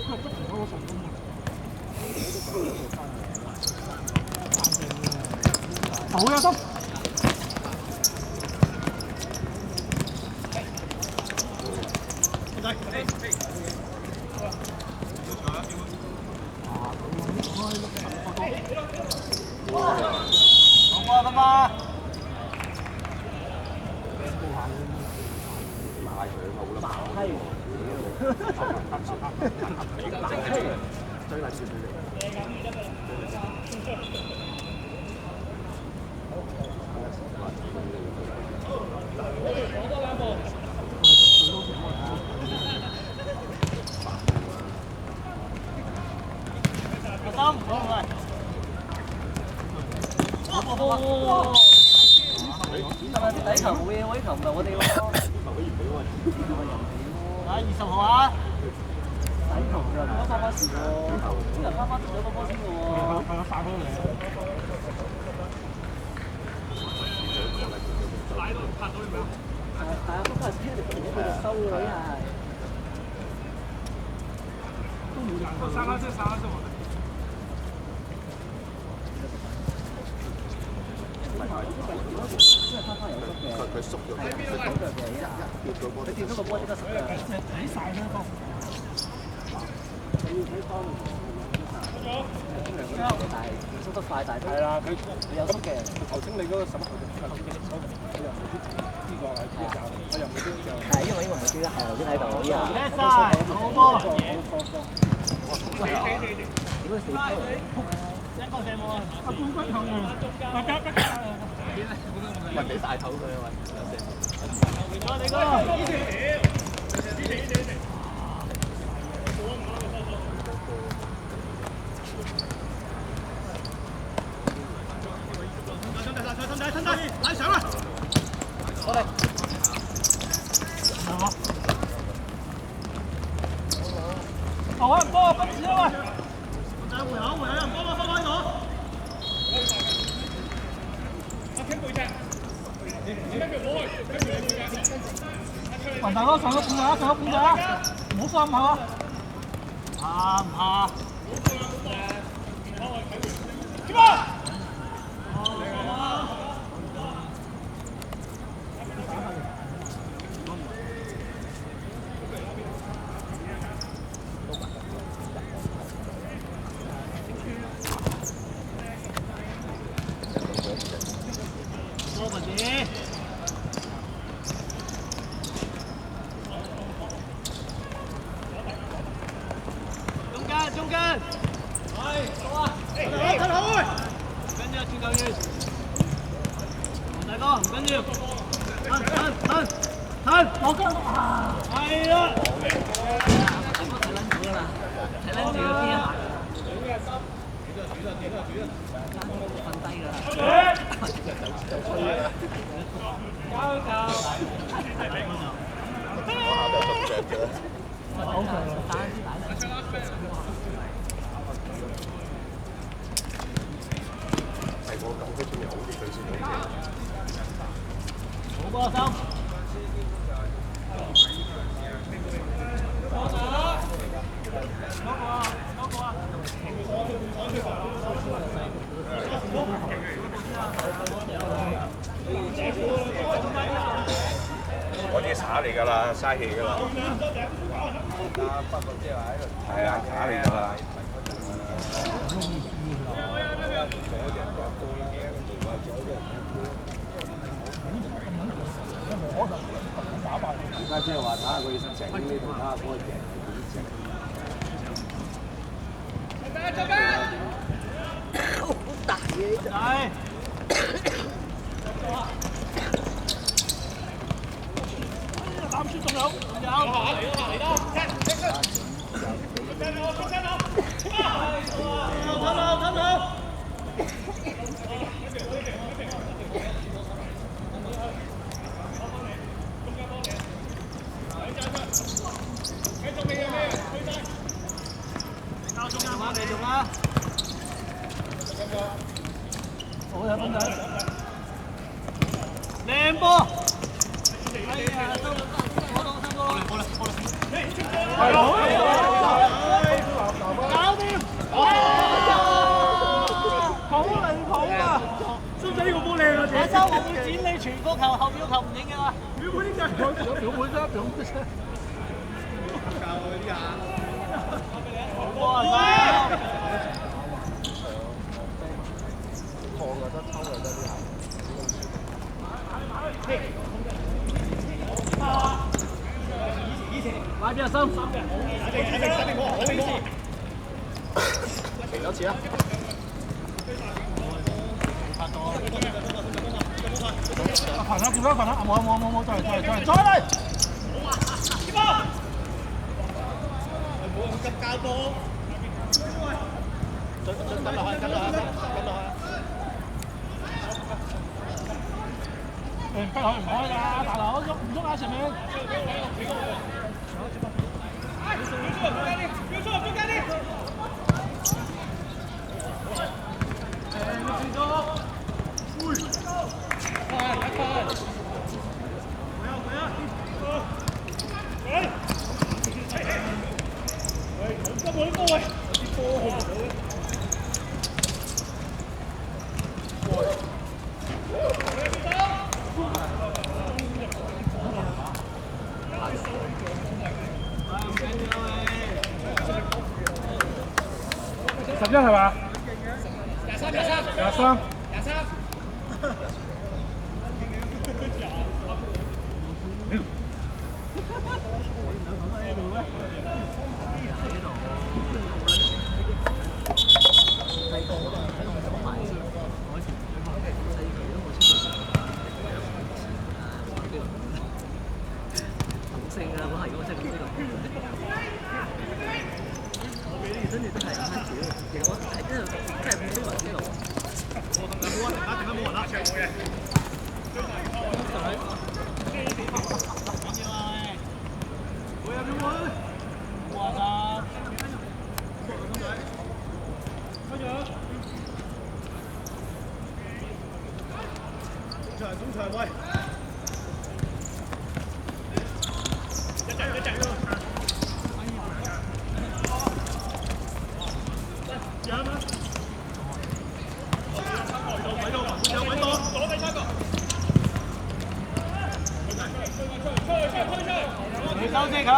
好有心。底球冇嘢，我啲球唔係我哋喎。啊，20號啊！底球就唔該花事喎，啲人花捉咗個波先嘅喎。係啊，發嗰個嚟。係啊，都係聽力嚟嘅，佢就收㗎啦，係。都冇人。3-1我哋。佢縮咗，佢跌到波，佢跌到個波即刻縮嘅。睇曬啦，幫。你要睇方面。但係縮得快，但係係啦，佢有縮嘅。頭先你嗰個11號佢又呢個係邊個？我又冇邊個。係因為唔係追得係頭先睇到呢啊。叻曬，好波。點解死波？一個射門，冠軍球員，大家得㗎。喂，俾大頭佢啊！喂，我哋嗰拉上啦！我哋係嘛？好啊，波不止啊喂！回口，有人幫我分開我。雲大哥上咗半隻啊！唔好放口啊！怕唔怕？點啊！多個字。中間，係，好啊，睇好喂，唔緊要，轉球員，大哥唔緊要，攞筋，係啦，睇撚住個天啊！瞓低㗎啦。好強啊！打啲打係我舊嗰邊好啲佢先好嘅。好波心。嗰啲渣嚟㗎啦，嘥氣㗎啦。係啊，渣嚟㗎啦。而家即係話打下個醫生整呢度，睇下嗰個贏點整。好大嘅呢隻。係。攬住仲有。嚟啦！交中間話繼續啦！好有分仔，靚波！哎呀，收到，係好！剪你傳個球，後邊個球唔影嘅嘛。表妹啲人有表妹啫，表妹啫。教我啲啊！哇！我覺得抽嚟得啲下。買邊個心？停多次啊！行啦，見到行啦，冇，再嚟！冇咁急交波。跟落去。不開唔開㗎，大佬喐唔喐啊？前面。11係嘛？23。中場喂！你收隻球。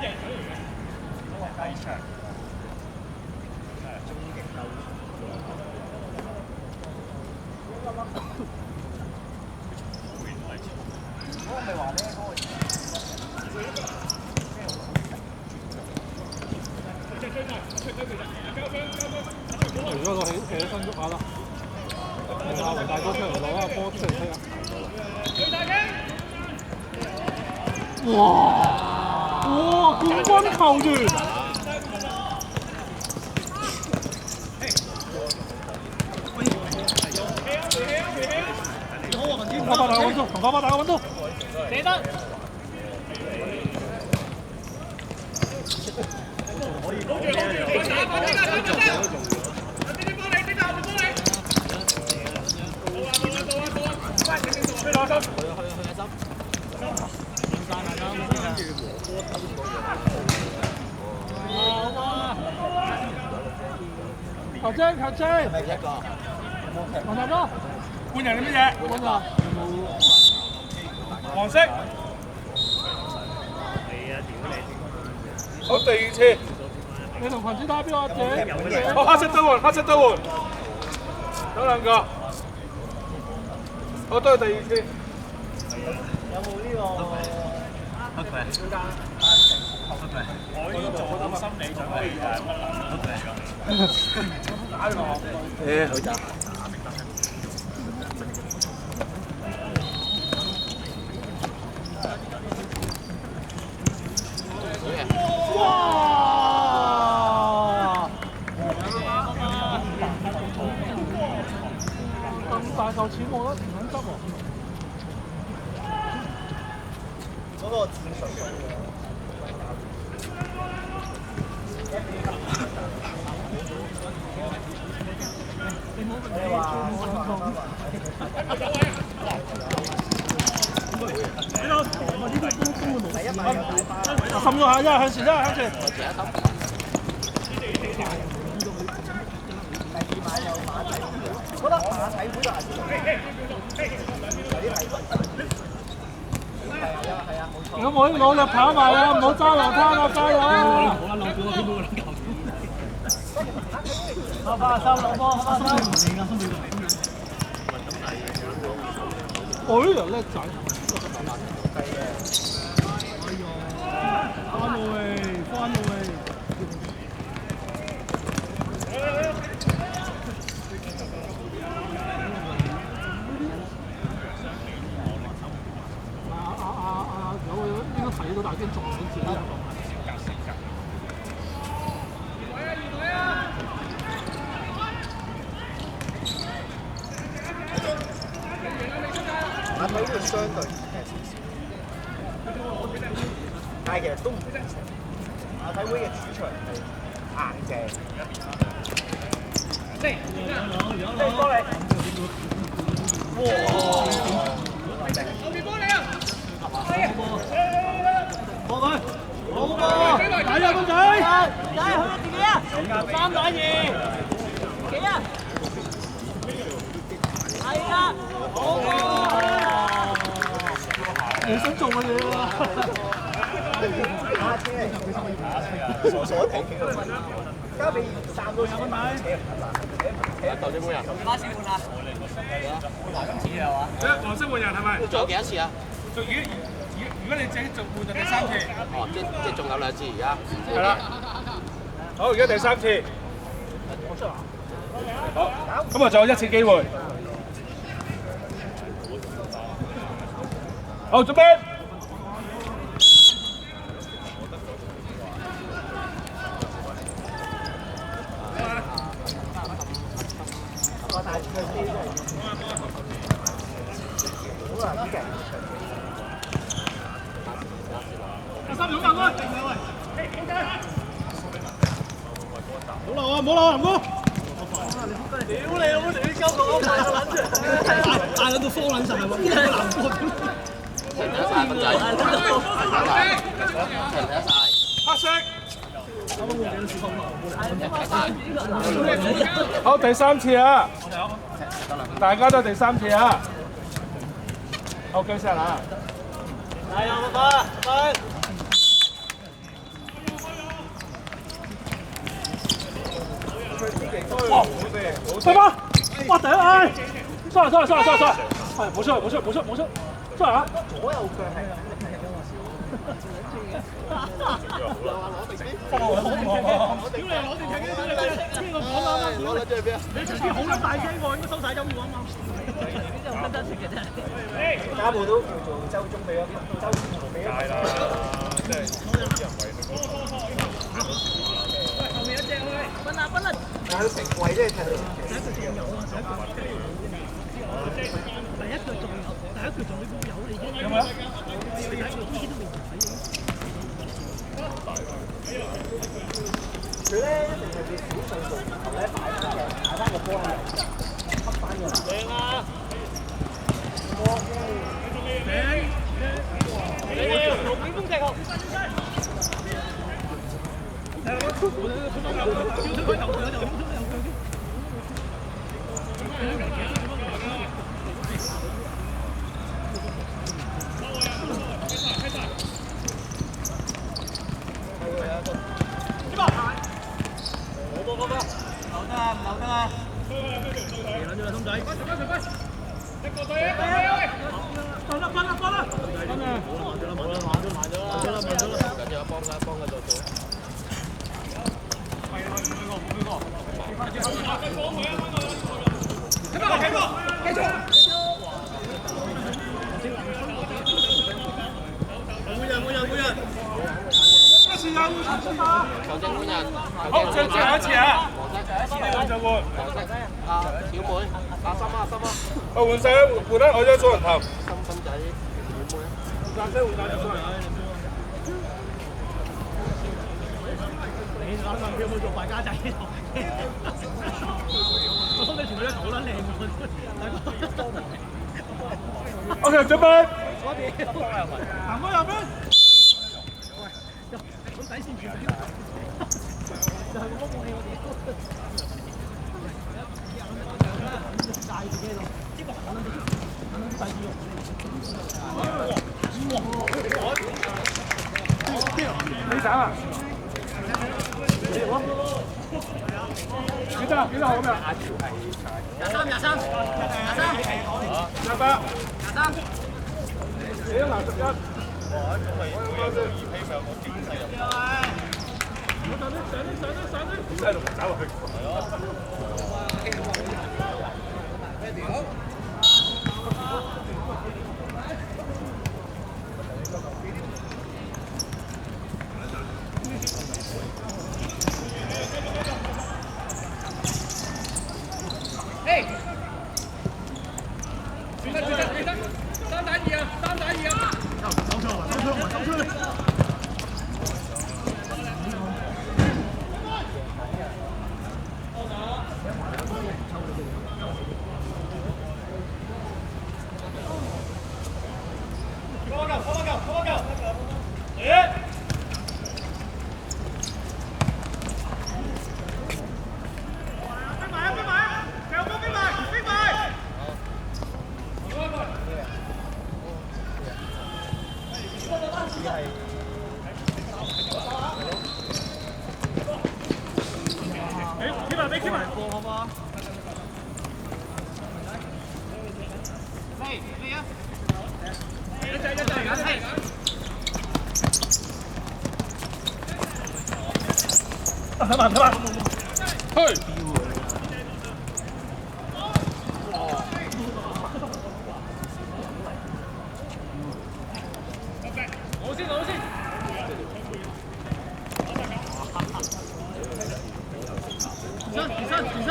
係分喐下啦。阿雲大哥出嚟攞下波出嚟睇下。哇！冠軍球員。同爸爸打個穩同爸爸打個穩都。射得。球精，球精。黃大哥，換人係乜嘢？換人。黃色。好，第二次。你同群主打邊個姐？好，黑色都換，黑色都換。有兩個。好，都係第二次。有冇呢個？乜鬼？我已經做好心理準備誒，好咋？哇！咁大嚿錢冇得唔肯執喎。嗰個戰術。滲咗下，一係向前，一係向前。覺得馬體會大有冇努力跑埋啊？唔好揸流灘啊！加油啊！好啦，落波，天都冇撚夠。花收落波，花收。哦，呢人叻仔。翻到嚟，翻到嚟。有應該睇到大經撞到自己人。馬體會相對但係其實都唔係馬體會嘅主場係硬淨。嚟，過嚟！哇！後面幫你啊！過佢，好波！打呀，公仔！打去自己啊！3打2，幾啊？係啊！好波！你想做嘅嘢啊！傻傻地交俾3到4蚊買。豆姐換人。巴士換啊！今次係嘛？黃色換人係咪？仲有幾多次啊？如果你自己做換就第3次。哦，即仲有2次而家。係啦。好，而家第3次。好，咁啊仲有1次機會。好，準備。唔好漏啊！唔好漏啊，林哥！屌你老母！條膠布我買個撚住，大撚到慌撚曬喎！邊係藍波？黑色。好，第3次啊！大家都第3次啊！好，繼續啦！加油，爸爸！爸爸！哇！第一哎，算了，哎，冇出，出嚟啊！左右腳係屌你攞定聽嘅，邊個講啊？攞撚咗去邊啊？你頭先好撚大聲喎，應該收晒音喎啱啱。呢啲好得戚嘅真係。家務都叫做周中俾咗，周中俾咗。係啦，即係有啲人為後面一隻去，分啦分啦。但係佢成季即係睇到。第一個仲有，第一個仲有你已經。有冇啊？第一個呢啲都未睇。佢咧一定係要小數做，然後咧擺翻個波喺度，吸翻嘅。正啊！波六點鐘踢後。好，最後一次啊！換就換。啊，小妹，啊心啊心啊，換晒啦，換啦，我而家做人頭。心仔，小妹。換晒換晒出嚟。你諗諗佢有冇做敗家仔？我心你全部都好撚靚喎，OK，準備。行開入邊。咁底線全部。就係個武器我哋。大自己度，呢個可能細啲用。你斬啊！幾多幾多號咁樣23，？28。23。你都拿11。上度走落去。睇埋睇埋，去。我先，我先。起身，起身。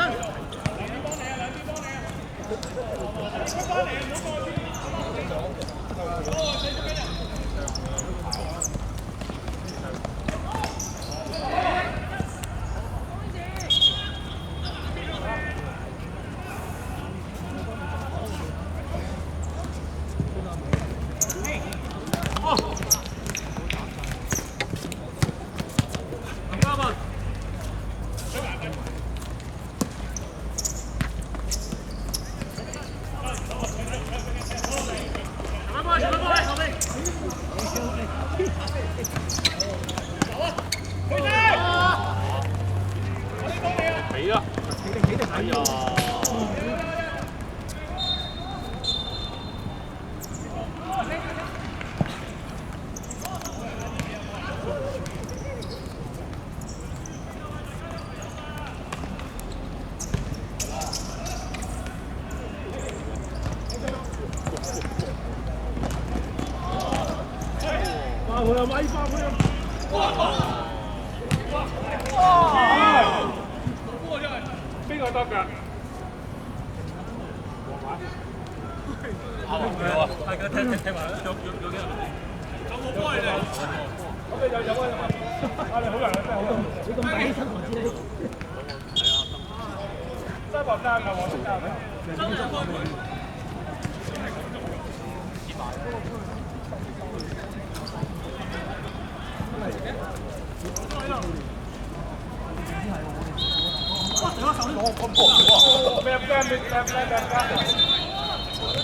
我又咪翻佢。邊個得㗎？係嘅，聽埋啦，有幾人？有冇波你哋？有波嘛？你好人真係好人。你咁大犧牲我知你。真係搏爭㗎，我識㗎。真係開門。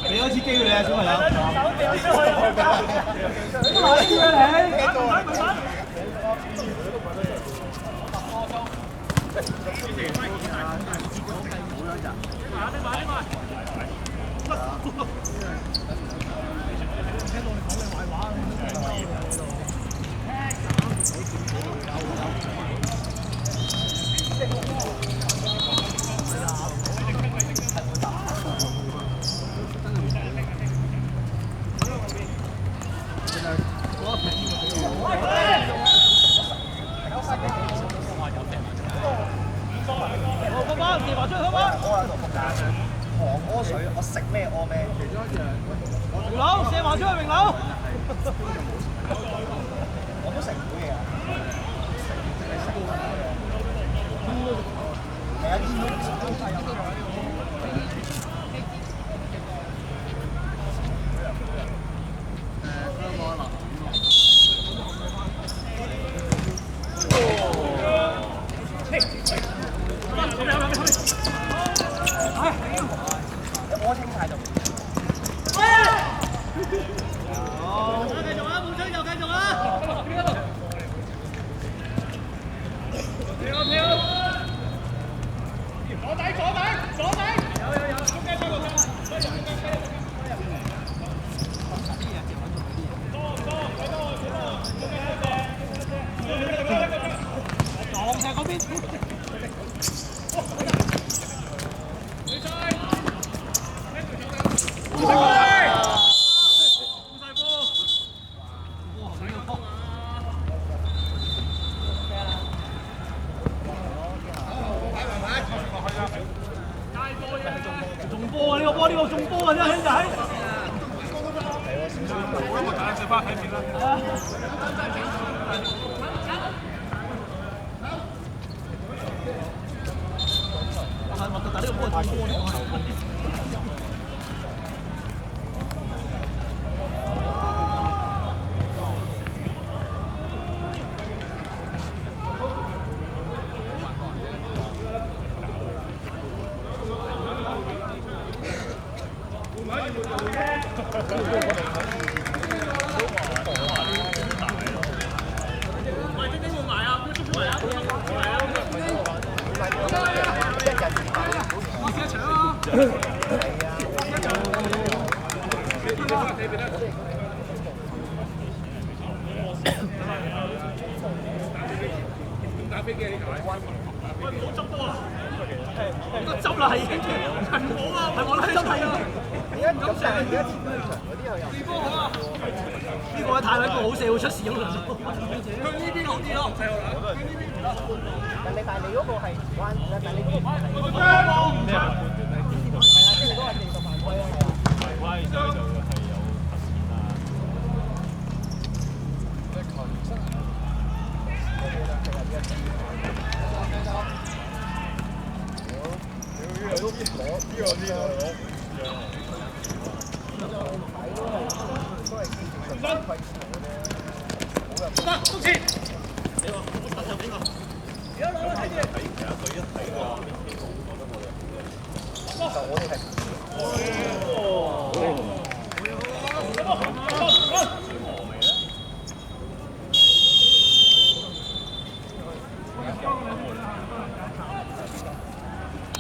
俾多次機會你啊，小朋友。河屙水，我食咩屙咩。榮佬射埋出去，榮佬。我都食唔到嘢啊！係啊，煙都食到晒有。摸清態度。繼續啊！冇追就繼續啊！撞晒嗰邊。中波啊！呢個波，呢個中波啊！真係兄弟。我打隻花睇片啦。係咪？但係呢個波係中波嚟㗎。打飛機呢台，喂唔好執波啦，我都執啦已經，係唔好啊，係我都執係啊。而家唔敢射，而家前場嗰啲又有。波好啊！呢個太撚個好射會出事咯。向呢邊好啲咯，細路男，向呢邊。但你嗰個係關，但你嗰個唔係。咩啊？係啊，即係嗰個技術犯規啊。威就係有罰錢啊！就我哋係。